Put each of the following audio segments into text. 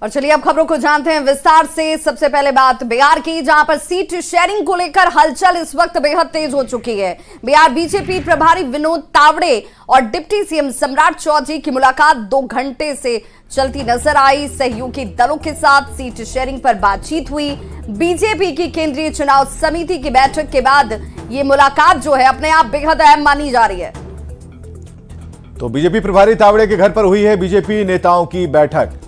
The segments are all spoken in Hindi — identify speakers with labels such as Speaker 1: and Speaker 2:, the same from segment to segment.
Speaker 1: और चलिए अब खबरों को जानते हैं विस्तार से। सबसे पहले बात बिहार की, जहां पर सीट शेयरिंग को लेकर हलचल इस वक्त बेहद तेज हो चुकी है। बिहार बीजेपी प्रभारी विनोद तावड़े और डिप्टी सीएम सम्राट चौधरी की मुलाकात 2 घंटे से चलती नजर आई। सहयोगी दलों के साथ सीट शेयरिंग पर बातचीत हुई। बीजेपी की केंद्रीय चुनाव समिति की बैठक के बाद ये मुलाकात जो है अपने आप बेहद अहम मानी जा रही है।
Speaker 2: तो बीजेपी प्रभारी तावड़े के घर पर हुई है बीजेपी नेताओं की बैठक।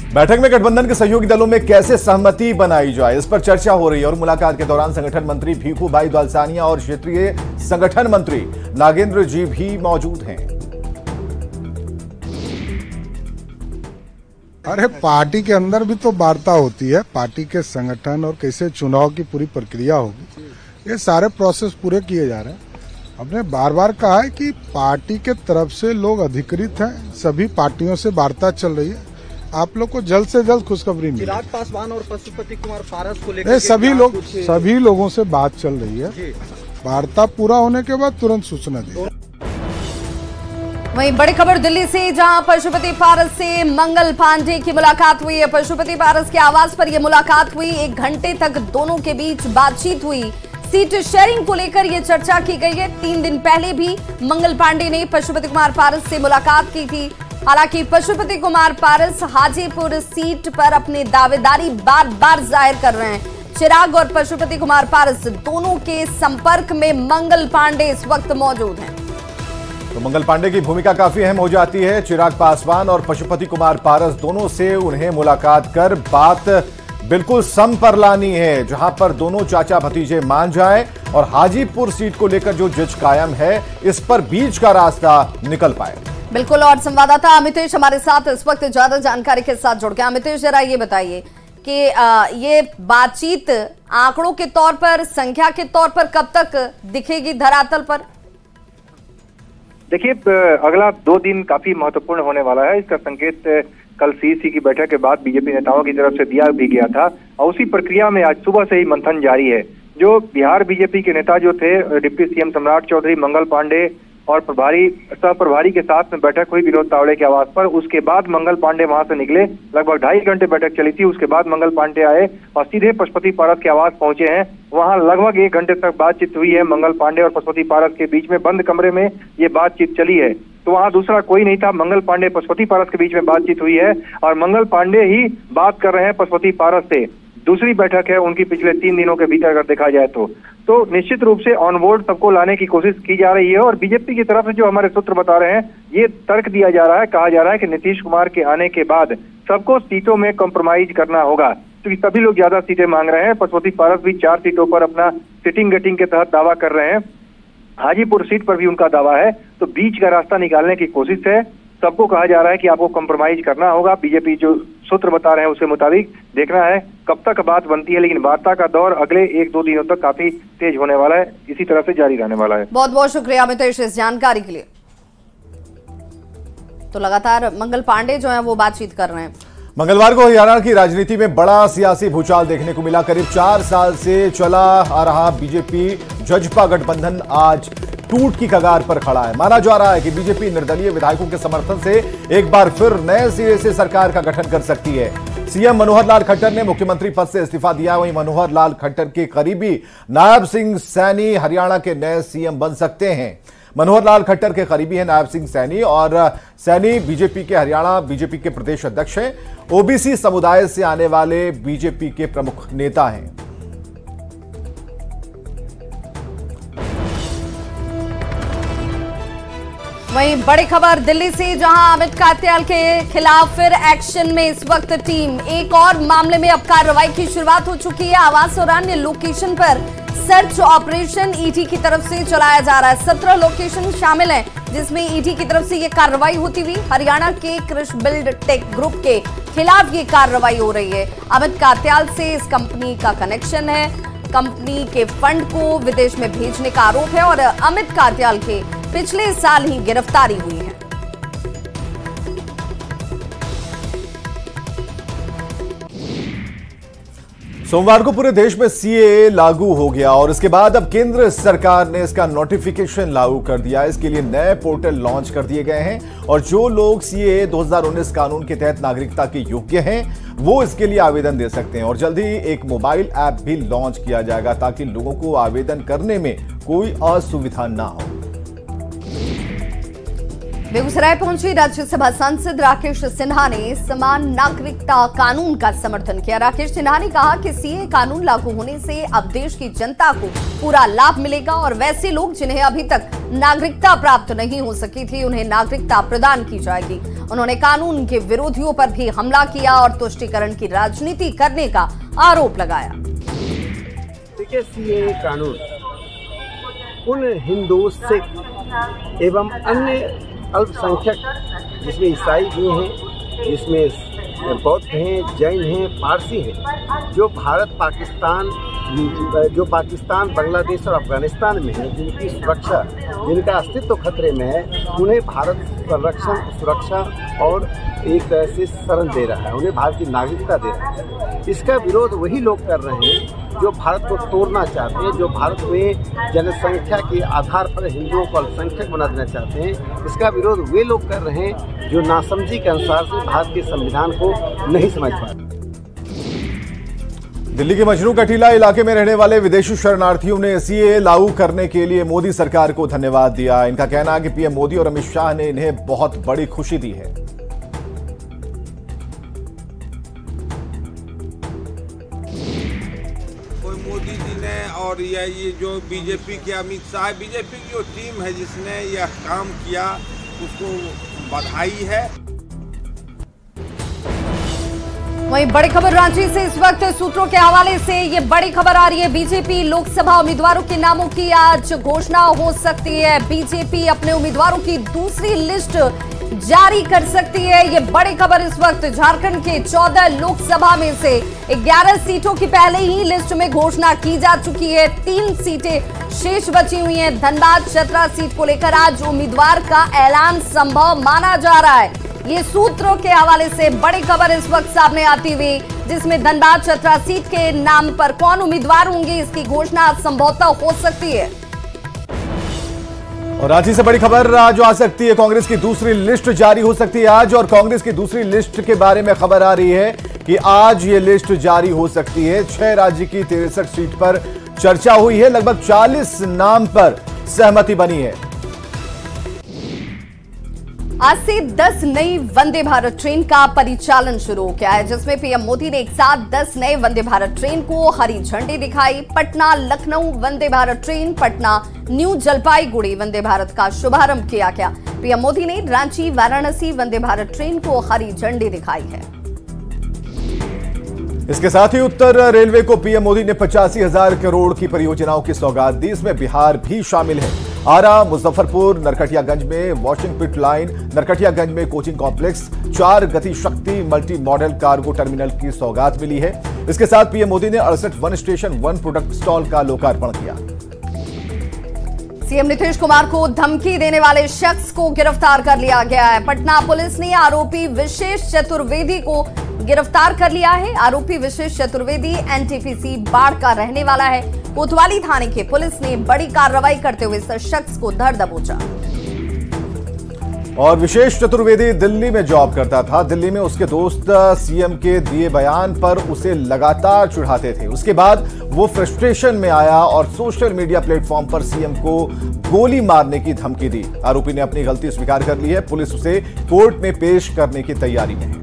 Speaker 2: बैठक में गठबंधन के सहयोगी दलों में कैसे सहमति बनाई जाए, इस पर चर्चा हो रही है। और मुलाकात के दौरान संगठन मंत्री भीखू भाई द्वालसानिया और क्षेत्रीय संगठन मंत्री नागेंद्र जी भी मौजूद हैं।
Speaker 3: अरे पार्टी के अंदर भी तो वार्ता होती है, पार्टी के संगठन और कैसे चुनाव की पूरी प्रक्रिया होगी, ये सारे प्रोसेस पूरे किए जा रहे हैं। हमने बार बार कहा है कि पार्टी के तरफ से लोग अधिकृत हैं, सभी पार्टियों से वार्ता चल रही है। आप लोग को जल्द से जल्द खुशखबरी मिलेगी।
Speaker 4: चिराग पासवान और पशुपति कुमार पारस को लेकर
Speaker 3: सभी लोगों से बात चल रही है। वार्ता पूरा होने के बाद तुरंत सूचना दी।
Speaker 1: वहीं बड़ी खबर दिल्ली से, जहां पशुपति पारस से मंगल पांडे की मुलाकात हुई है। पशुपति पारस के आवास पर यह मुलाकात हुई। 1 घंटे तक दोनों के बीच बातचीत हुई। सीट शेयरिंग को लेकर यह चर्चा की गई है। 3 दिन पहले भी मंगल पांडे ने पशुपति कुमार पारस से मुलाकात की थी। हालांकि पशुपति कुमार पारस हाजीपुर सीट पर अपनी दावेदारी बार बार जाहिर कर रहे हैं। चिराग और पशुपति कुमार पारस दोनों के संपर्क में मंगल पांडे इस वक्त मौजूद हैं।
Speaker 2: तो मंगल पांडे की भूमिका काफी अहम हो जाती है। चिराग पासवान और पशुपति कुमार पारस दोनों से उन्हें मुलाकात कर बात बिल्कुल सम पर लानी है, जहां पर दोनों चाचा भतीजे मान जाएं और हाजीपुर सीट को लेकर जो जिज कायम है इस पर बीच का रास्ता निकल पाए।
Speaker 1: बिल्कुल। और संवाददाता अमितेश हमारे साथ इस वक्त ज्यादा जानकारी के साथ जुड़ गए। अमितेश, जरा ये बताइए कि ये बातचीत आंकड़ों के तौर पर, संख्या के तौर पर कब तक दिखेगी धरातल पर?
Speaker 5: देखिए, अगला 2 दिन काफी महत्वपूर्ण होने वाला है। इसका संकेत कल सीईसी की बैठक के बाद बीजेपी नेताओं की तरफ से दिया भी गया था और उसी प्रक्रिया में आज सुबह से ही मंथन जारी है। जो बिहार बीजेपी के नेता जो थे, डिप्टी सीएम सम्राट चौधरी, मंगल पांडे और सह प्रभारी के साथ में बैठक हुई विनोद तावड़े के आवास पर। उसके बाद मंगल पांडे वहां से निकले। लगभग 2.5 घंटे बैठक चली थी। उसके बाद मंगल पांडे आए और सीधे पशुपति पारस के आवास पहुंचे हैं। वहां लगभग 1 घंटे तक बातचीत हुई है। मंगल पांडे और पशुपति पारस के बीच में बंद कमरे में ये बातचीत चली है। तो वहां दूसरा कोई नहीं था। मंगल पांडे पशुपति पारस के बीच में बातचीत हुई है और मंगल पांडे ही बात कर रहे हैं पशुपति पारस से। दूसरी बैठक है उनकी पिछले 3 दिनों के भीतर अगर देखा जाए तो निश्चित रूप से ऑन बोर्ड सबको लाने की कोशिश की जा रही है। और बीजेपी की तरफ से जो हमारे सूत्र बता रहे हैं, ये तर्क दिया जा रहा है, कहा जा रहा है कि नीतीश कुमार के आने के बाद सबको सीटों में कॉम्प्रोमाइज करना होगा, क्योंकि सभी लोग ज्यादा सीटें मांग रहे हैं। पशुपति पारस भी 4 सीटों पर अपना सिटिंग गेटिंग के तहत दावा कर रहे हैं। हाजीपुर सीट पर भी उनका दावा है। तो बीच का रास्ता निकालने की कोशिश है। सबको कहा जा रहा है कि आपको कॉम्प्रोमाइज करना होगा। बीजेपी जो सूत्र बता रहे हैं उसके मुताबिक देखना है कब तक बात बनती है, लेकिन वार्ता का दौर अगले 1-2 दिनों तक काफी तेज होने वाला है, इसी तरह से जारी रहने वाला है।
Speaker 1: बहुत बहुत शुक्रिया अमितेश इस जानकारी के लिए। तो लगातार मंगल पांडे जो है वो बातचीत कर रहे हैं।
Speaker 2: मंगलवार को हरियाणा की राजनीति में बड़ा सियासी भूचाल देखने को मिला। करीब 4 साल से चला आ रहा बीजेपी जजपा गठबंधन आज टूट की कगार पर खड़ा है। माना जा रहा है कि बीजेपी निर्दलीय विधायकों के समर्थन से एक बार फिर नए सिरे से सरकार का गठन कर सकती है। सीएम मनोहर लाल खट्टर ने मुख्यमंत्री पद से इस्तीफा दिया। वहीं मनोहर लाल खट्टर के करीबी नायब सिंह सैनी हरियाणा के नए सीएम बन सकते हैं। मनोहर लाल खट्टर के करीबी हैं नायब सिंह सैनी, और सैनी बीजेपी के हरियाणा बीजेपी के प्रदेश अध्यक्ष हैं। ओबीसी समुदाय से आने वाले बीजेपी के प्रमुख नेता हैं।
Speaker 1: वहीं बड़ी खबर दिल्ली से, जहां अमित कात्याल के खिलाफ फिर एक्शन में इस वक्त टीम। एक और मामले में अब कार्रवाई की शुरुआत हो चुकी है। आवास और अन्य लोकेशन पर सर्च ऑपरेशन ईडी की तरफ से चलाया जा रहा है। 17 लोकेशन शामिल हैं, जिसमें ईडी की तरफ से ये कार्रवाई होती हुई हरियाणा के कृष बिल्ड टेक ग्रुप के खिलाफ ये कार्रवाई हो रही है। अमित कात्याल से इस कंपनी का कनेक्शन है। कंपनी के फंड को विदेश में भेजने का आरोप है और अमित कात्याल के पिछले साल ही गिरफ्तारी हुई है।
Speaker 2: सोमवार को पूरे देश में सीएए लागू हो गया और इसके बाद अब केंद्र सरकार ने इसका नोटिफिकेशन लागू कर दिया। इसके लिए नए पोर्टल लॉन्च कर दिए गए हैं और जो लोग सीएए 2019 कानून के तहत नागरिकता के योग्य हैं वो इसके लिए आवेदन दे सकते हैं। और जल्द ही एक मोबाइल ऐप भी लॉन्च किया जाएगा ताकि लोगों को आवेदन करने में कोई असुविधा ना हो।
Speaker 1: बेगूसराय पहुंची राज्यसभा सांसद राकेश सिन्हा ने समान नागरिकता कानून का समर्थन किया। राकेश सिन्हा ने कहा कि सीए कानून लागू होने से अब देश की जनता को पूरा लाभ मिलेगा और वैसे लोग जिन्हें अभी तक नागरिकता प्राप्त नहीं हो सकी थी उन्हें नागरिकता प्रदान की जाएगी। उन्होंने कानून के विरोधियों पर भी हमला किया और तुष्टीकरण की राजनीति करने का आरोप लगाया।
Speaker 6: देखिए, सीए कानून उन हिंदू, सिख एवं अन्य अल्पसंख्यक जिसमें ईसाई भी हैं, जिसमें बौद्ध हैं, जैन हैं, पारसी हैं, जो पाकिस्तान, बांग्लादेश और अफगानिस्तान में हैं, जिनकी सुरक्षा, जिनका अस्तित्व खतरे में है, उन्हें भारत संरक्षण, सुरक्षा और एक तरह से शरण दे रहा है, उन्हें भारत की नागरिकता दे रहा है। इसका विरोध वही लोग कर रहे हैं जो भारत को तोड़ना चाहते हैं, जो भारत में जनसंख्या के आधार पर हिंदुओं को अल्पसंख्यक बना देना चाहते हैं। इसका विरोध वे लोग कर रहे हैं जो नासमझी के अनुसार से भारत के संविधान को नहीं समझ पा रहे।
Speaker 2: दिल्ली के मजनू कटीला इलाके में रहने वाले विदेशी शरणार्थियों ने सीएए लागू करने के लिए मोदी सरकार को धन्यवाद दिया। इनका कहना है कि पीएम मोदी और अमित शाह ने इन्हें बहुत बड़ी खुशी दी है।
Speaker 7: मोदी जी ने और ये जो बीजेपी के अमित शाह, बीजेपी की जो टीम है जिसने यह काम किया उसको बधाई है।
Speaker 1: वहीं बड़ी खबर रांची से इस वक्त सूत्रों के हवाले से ये बड़ी खबर आ रही है। बीजेपी लोकसभा उम्मीदवारों के नामों की आज घोषणा हो सकती है। बीजेपी अपने उम्मीदवारों की दूसरी लिस्ट जारी कर सकती है। ये बड़ी खबर इस वक्त झारखंड के 14 लोकसभा में से 11 सीटों की पहले ही लिस्ट में घोषणा की जा चुकी है। 3 सीटें शेष बची हुई हैं। धनबाद चतरा सीट को लेकर आज उम्मीदवार का ऐलान संभव माना जा रहा है। ये सूत्रों के हवाले से बड़ी खबर इस वक्त सामने आती हुई, जिसमें धनबाद चतरा सीट के नाम पर कौन उम्मीदवार होंगे इसकी घोषणा संभवतः हो सकती है।
Speaker 2: और रांची से बड़ी खबर जो आ सकती है, कांग्रेस की दूसरी लिस्ट जारी हो सकती है आज। और कांग्रेस की दूसरी लिस्ट के बारे में खबर आ रही है कि आज ये लिस्ट जारी हो सकती है। 6 राज्य की 63 सीट पर चर्चा हुई है। लगभग 40 नाम पर सहमति बनी है।
Speaker 1: आज से 10 नई वंदे भारत ट्रेन का परिचालन शुरू हो गया है, जिसमें पीएम मोदी ने एक साथ 10 नए वंदे भारत ट्रेन को हरी झंडी दिखाई। पटना लखनऊ वंदे भारत ट्रेन, पटना न्यू जलपाईगुड़ी वंदे भारत का शुभारंभ किया गया। पीएम मोदी ने रांची वाराणसी वंदे भारत ट्रेन को हरी झंडी दिखाई है।
Speaker 2: इसके साथ ही उत्तर रेलवे को पीएम मोदी ने 85,000 करोड़ की परियोजनाओं की सौगात दी। इसमें बिहार भी शामिल है। आरा, मुजफ्फरपुर, नरकटियागंज में वॉशिंग पिट लाइन, नरकटियागंज में कोचिंग कॉम्प्लेक्स, 4 गति शक्ति मल्टी मॉडल कार्गो टर्मिनल की सौगात मिली है। इसके साथ पीएम मोदी ने 68 one station one product stall का लोकार्पण किया।
Speaker 1: सीएम नीतीश कुमार को धमकी देने वाले शख्स को गिरफ्तार कर लिया गया है। पटना पुलिस ने आरोपी विशेष चतुर्वेदी को गिरफ्तार कर लिया है। आरोपी विशेष चतुर्वेदी एनटीपीसी बाढ़ का रहने वाला है। कोतवाली थाने की पुलिस ने बड़ी कार्रवाई करते हुए इस शख्स को धर दबोचा।
Speaker 2: और विशेष चतुर्वेदी दिल्ली में जॉब करता था। दिल्ली में उसके दोस्त सीएम के दिए बयान पर उसे लगातार चिढ़ाते थे। उसके बाद वो फ्रस्ट्रेशन में आया और सोशल मीडिया प्लेटफॉर्म पर सीएम को गोली मारने की धमकी दी। आरोपी ने अपनी गलती स्वीकार कर ली है। पुलिस उसे कोर्ट में पेश करने की तैयारी में है।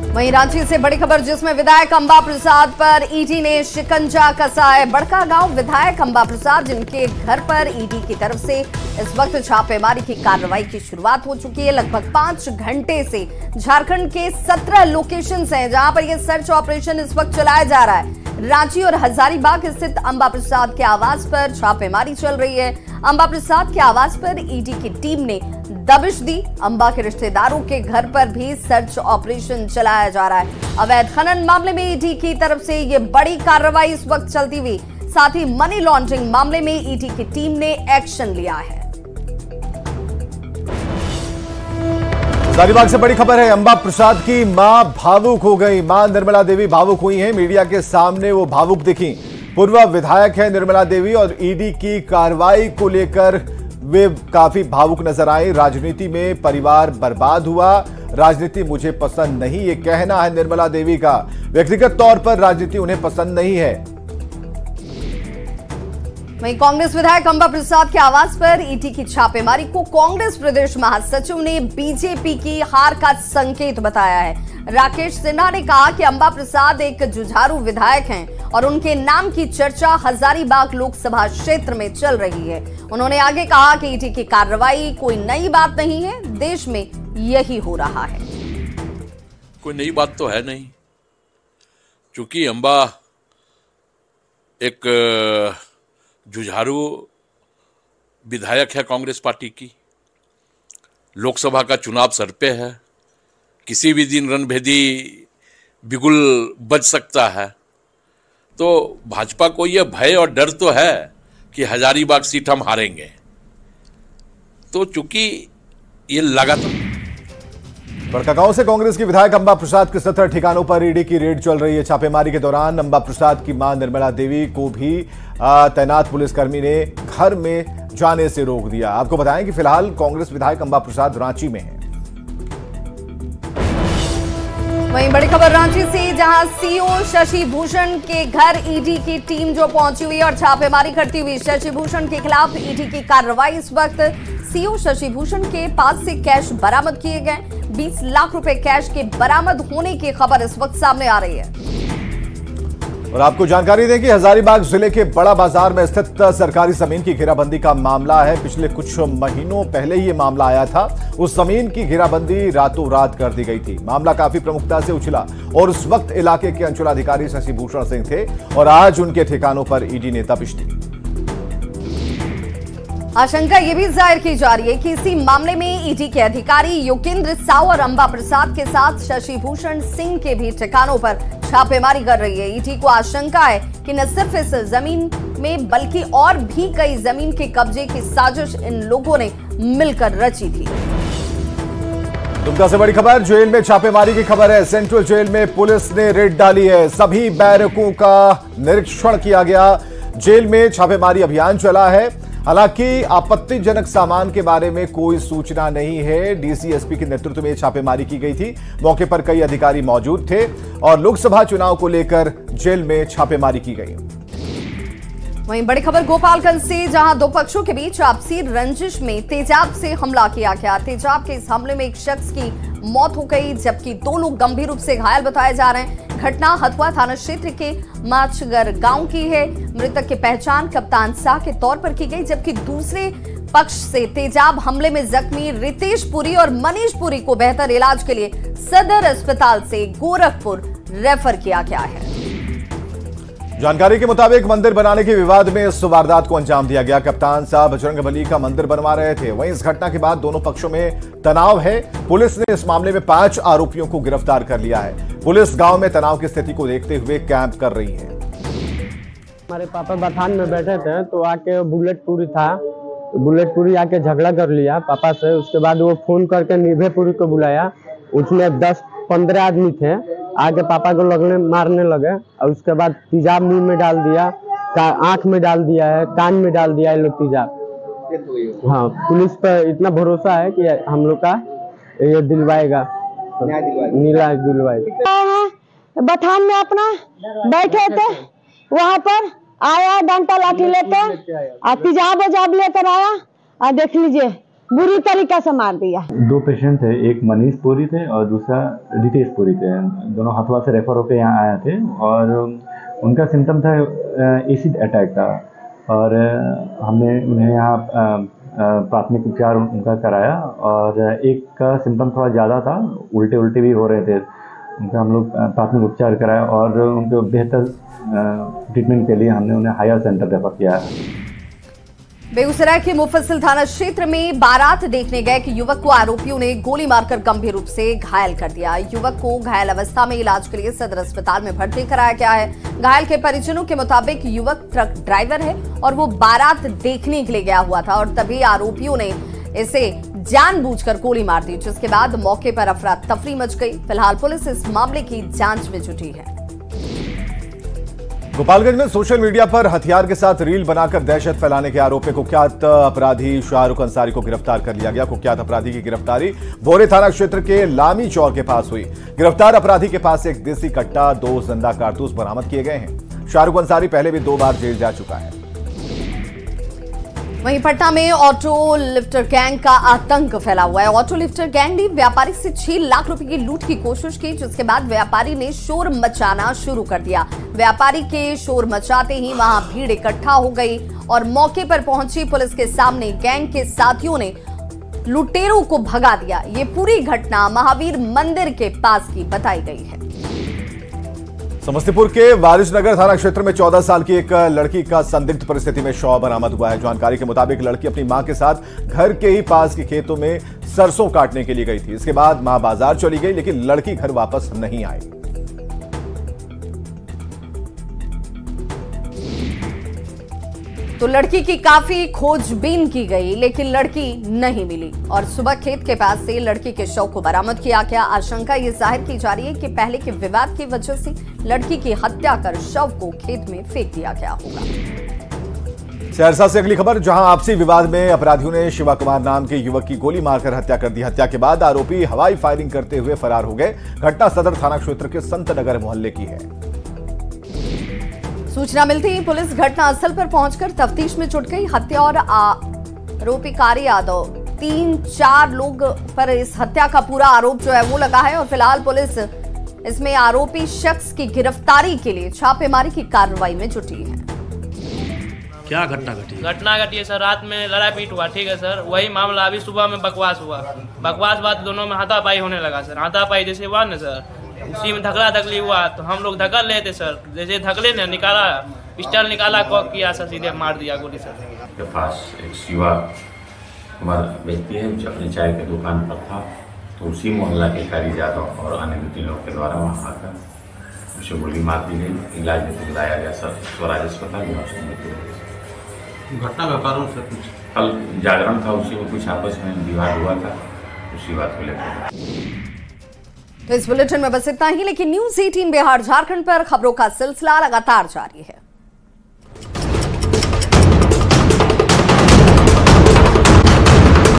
Speaker 1: वहीं रांची से बड़ी खबर, जिसमें विधायक अंबा प्रसाद पर ईडी ने शिकंजा कसा है। बड़कागांव विधायक अंबा प्रसाद, जिनके घर पर ईडी की तरफ से इस वक्त छापेमारी की कार्रवाई की शुरुआत हो चुकी है। लगभग 5 घंटे से झारखंड के 17 लोकेशंस हैं जहां पर यह सर्च ऑपरेशन इस वक्त चलाया जा रहा है। रांची और हजारीबाग स्थित अंबा प्रसाद के आवास पर छापेमारी चल रही है। अंबा प्रसाद के आवास पर ईडी की टीम ने दबिश दी। अंबा के रिश्तेदारों के घर पर भी सर्च ऑपरेशन चलाया जा रहा है। अवैध खनन मामले में ईडी की तरफ से ये बड़ी कार्रवाई इस वक्त चलती हुई, साथ ही मनी लॉन्ड्रिंग मामले में ईडी की टीम ने एक्शन लिया है।
Speaker 2: हजारीबाग से बड़ी खबर है। अंबा प्रसाद की मां भावुक हो गई। मां निर्मला देवी भावुक हुई हैं। मीडिया के सामने वो भावुक दिखी। पूर्व विधायक है निर्मला देवी और ईडी की कार्रवाई को लेकर वे काफी भावुक नजर आई। राजनीति में परिवार बर्बाद हुआ, राजनीति मुझे पसंद नहीं, ये कहना है निर्मला देवी का। व्यक्तिगत तौर पर राजनीति उन्हें पसंद नहीं है।
Speaker 1: वहीं कांग्रेस विधायक अंबा प्रसाद के आवास पर ईडी की छापेमारी को कांग्रेस प्रदेश महासचिव ने बीजेपी की हार का संकेत बताया है। राकेश सिन्हा ने कहा कि अंबा प्रसाद एक जुझारू विधायक हैं और उनके नाम की चर्चा हजारीबाग लोकसभा क्षेत्र में चल रही है। उन्होंने आगे कहा कि ईडी की कार्रवाई कोई नई बात नहीं है, देश में यही हो रहा है।
Speaker 8: कोई नई बात तो है नहीं, क्योंकि अंबा एक जुझारू विधायक है कांग्रेस पार्टी की। लोकसभा का चुनाव सर पे है, किसी भी दिन रणभेदी बिगुल बज सकता है। तो भाजपा को यह भय और डर तो है कि हजारीबाग सीट हम हारेंगे। तो चूंकि ये लगातार
Speaker 2: बड़कागांव से कांग्रेस की विधायक अंबा प्रसाद के 17 ठिकानों पर ईडी की रेड चल रही है। छापेमारी के दौरान अंबा प्रसाद की मां निर्मला देवी को भी तैनात पुलिसकर्मी ने घर में जाने से रोक दिया। आपको बताएं कि फिलहाल कांग्रेस विधायक अंबा प्रसाद रांची में हैं।
Speaker 1: वहीं बड़ी खबर रांची से, जहां सीओ शशि भूषण के घर ईडी की टीम जो पहुंची हुई और छापेमारी करती हुई शशि भूषण के खिलाफ ईडी की कार्रवाई। इस वक्त सीओ शशि भूषण के पास से कैश बरामद किए गए। 20 लाख रुपए कैश के बरामद होने की खबर इस वक्त सामने आ रही है।
Speaker 2: और आपको जानकारी दें कि हजारीबाग जिले के बड़ा बाजार में स्थित सरकारी जमीन की घेराबंदी का मामला है। पिछले कुछ महीनों पहले ही ये मामला आया था। उस जमीन की घेराबंदी रातों रात कर दी गई थी। मामला काफी प्रमुखता से उछला और उस वक्त इलाके के अंचलाधिकारी शशि भूषण सिंह थे और आज उनके ठिकानों पर ईडी ने तपिश दी।
Speaker 1: आशंका ये भी जाहिर की जा रही है कि इसी मामले में ईडी के अधिकारी योगेंद्र साव और अंबा प्रसाद के साथ शशि भूषण सिंह के भी ठिकानों पर छापेमारी कर रही है। ईडी को आशंका है कि न सिर्फ इस जमीन में बल्कि और भी कई जमीन के कब्जे की साजिश इन लोगों ने मिलकर रची थी।
Speaker 2: दुमका से बड़ी खबर, जेल में छापेमारी की खबर है। सेंट्रल जेल में पुलिस ने रेड डाली है। सभी बैरकों का निरीक्षण किया गया। जेल में छापेमारी अभियान चला है। हालांकि आपत्तिजनक सामान के बारे में कोई सूचना नहीं है। डीसीएसपी के नेतृत्व में छापेमारी की गई थी। मौके पर कई अधिकारी मौजूद थे और लोकसभा चुनाव को लेकर जेल में छापेमारी की गई।
Speaker 1: वहीं बड़ी खबर गोपालगंज से, जहां दो पक्षों के बीच आपसी रंजिश में तेजाब से हमला किया गया। तेजाब के इस हमले में एक शख्स की मौत हो गई, जबकि 2 लोग गंभीर रूप से घायल बताए जा रहे हैं। घटना हथुआ थाना क्षेत्र के माछगर गांव की है। मृतक की पहचान कप्तान शाह के तौर पर की गई, जबकि दूसरे पक्ष से तेजाब हमले में जख्मी रितेश पुरी और मनीष पुरी को बेहतर इलाज के लिए सदर अस्पताल से गोरखपुर रेफर किया गया है।
Speaker 2: जानकारी के मुताबिक मंदिर बनाने के विवाद में इस वारदात को अंजाम दिया गया। कप्तान साहब बजरंगबली का मंदिर बनवा रहे थे। वहीं इस घटना के बाद दोनों पक्षों में तनाव है। पुलिस ने इस मामले में 5 आरोपियों को गिरफ्तार कर लिया है। पुलिस गांव में तनाव की स्थिति को देखते हुए कैंप कर रही है।
Speaker 9: हमारे पापा बथान में बैठे थे तो आके बुलेटपुरी था, बुलेटपुरी आके झगड़ा कर लिया पापा से। उसके बाद वो फोन करके निर्भयपुरी को बुलाया। उसमें 10-15 आदमी थे, आगे पापा को लगने मारने लगे और उसके बाद तेजाब मुंह में डाल दिया, आंख में डाल दिया है, कान में डाल दिया है लोग तेजाब। हाँ, पुलिस पर इतना भरोसा है कि हम लोग का ये दिलवाएगा, न्याय दिलवाएगा।
Speaker 10: बथान में अपना बैठे थे, वहाँ पर आया डंडा लाठी लेकर, तेजाब वजाब लेकर आया और देख लीजिए बुरी तरीका से मार दिया।
Speaker 11: 2 पेशेंट थे, एक मनीष पुरी थे और दूसरा रितेश पुरी थे। दोनों हथुआ से रेफर होकर यहाँ आए थे और उनका सिम्टम था एसिड अटैक का और हमने उन्हें यहाँ प्राथमिक उपचार उनका कराया और एक का सिम्टम थोड़ा ज़्यादा था, उल्टे भी हो रहे थे। उनका हम लोग प्राथमिक उपचार कराया और उनको बेहतर ट्रीटमेंट के लिए हमने उन्हें हायर सेंटर रेफर किया है।
Speaker 1: बेगूसराय के मुफस्सिल थाना क्षेत्र में बारात देखने गए कि युवक को आरोपियों ने गोली मारकर गंभीर रूप से घायल कर दिया। युवक को घायल अवस्था में इलाज के लिए सदर अस्पताल में भर्ती कराया गया है। घायल के परिजनों के मुताबिक युवक ट्रक ड्राइवर है और वो बारात देखने के लिए गया हुआ था और तभी आरोपियों ने इसे जानबूझकर गोली मार दी, जिसके बाद मौके पर अफरा तफरी मच गई। फिलहाल पुलिस इस मामले की जांच में जुटी है।
Speaker 2: गोपालगंज में सोशल मीडिया पर हथियार के साथ रील बनाकर दहशत फैलाने के आरोप में कुख्यात अपराधी शाहरुख अंसारी को गिरफ्तार कर लिया गया। कुख्यात अपराधी की गिरफ्तारी भोरे थाना क्षेत्र के लामी चौर के पास हुई। गिरफ्तार अपराधी के पास एक देसी कट्टा, 2 जिंदा कारतूस बरामद किए गए हैं। शाहरुख अंसारी पहले भी 2 बार जेल जा चुका है।
Speaker 1: वहीं पटना में ऑटो लिफ्टर गैंग का आतंक फैला हुआ है। ऑटो लिफ्टर गैंग ने व्यापारी से 6 लाख रुपए की लूट की कोशिश की, जिसके बाद व्यापारी ने शोर मचाना शुरू कर दिया। व्यापारी के शोर मचाते ही वहां भीड़ इकट्ठा हो गई और मौके पर पहुंची पुलिस के सामने गैंग के साथियों ने लुटेरों को भगा दिया। ये पूरी घटना महावीर मंदिर के पास की बताई गई है।
Speaker 2: समस्तीपुर के वारिसनगर थाना क्षेत्र में 14 साल की एक लड़की का संदिग्ध परिस्थिति में शव बरामद हुआ है। जानकारी के मुताबिक लड़की अपनी मां के साथ घर के ही पास के खेतों में सरसों काटने के लिए गई थी। इसके बाद मां बाजार चली गई, लेकिन लड़की घर वापस नहीं आई।
Speaker 1: तो लड़की की काफी खोजबीन की गई, लेकिन लड़की नहीं मिली और सुबह खेत के पास से लड़की के शव को बरामद किया गया। आशंका ये जाहिर की जा रही है कि पहले के विवाद की वजह से लड़की की हत्या कर शव को खेत में फेंक दिया गया होगा।
Speaker 2: सहरसा से अगली खबर, जहां आपसी विवाद में अपराधियों ने शिवा कुमार नाम के युवक की गोली मारकर हत्या कर दी। हत्या के बाद आरोपी हवाई फायरिंग करते हुए फरार हो गए। घटना सदर थाना क्षेत्र के संतनगर मोहल्ले की है।
Speaker 1: सूचना मिलती ही पुलिस घटनास्थल पर पहुंचकर तफ्तीश में जुट गई। हत्या और आरोपी कारी यादव 3-4 लोग पर इस हत्या का पूरा आरोप जो है वो लगा है और फिलहाल पुलिस इसमें आरोपी शख्स की गिरफ्तारी के लिए छापेमारी की कार्रवाई में जुटी है।
Speaker 12: क्या घटना घटी है सर? रात में लड़ाई पीट हुआ, ठीक है सर। वही मामला अभी सुबह में बकवास हुआ। बकवास बात दोनों में हाथापाई होने लगा सर। हाथापाई जैसे हुआ ना सर, उसी में धकला धकली हुआ तो हम लोग धकल रहे थे सर। जैसे धकले ने निकाला, पिस्टल निकाला, कॉक किया सर, सीधे मार दिया गोली सर।
Speaker 13: के पास एक शिवा कुमार व्यक्ति है जो अपनी चाय की दुकान पर था, तो उसी मोहल्ला के कारी यादव और अन्य 2-3 लोग के द्वारा वहाँ आकर उसे गोली मार दी गई। इलाज में बुलाया गया सर स्वराज अस्पताल में।
Speaker 12: घटना का कारण सर कुछ
Speaker 13: कल जागरण था, उसी में कुछ आपस में विवाद हुआ था, उसी बात को लेकर।
Speaker 1: तो इस बुलेटिन में बस इतना ही, लेकिन न्यूज़ 18 बिहार झारखंड पर खबरों का सिलसिला लगातार जारी है।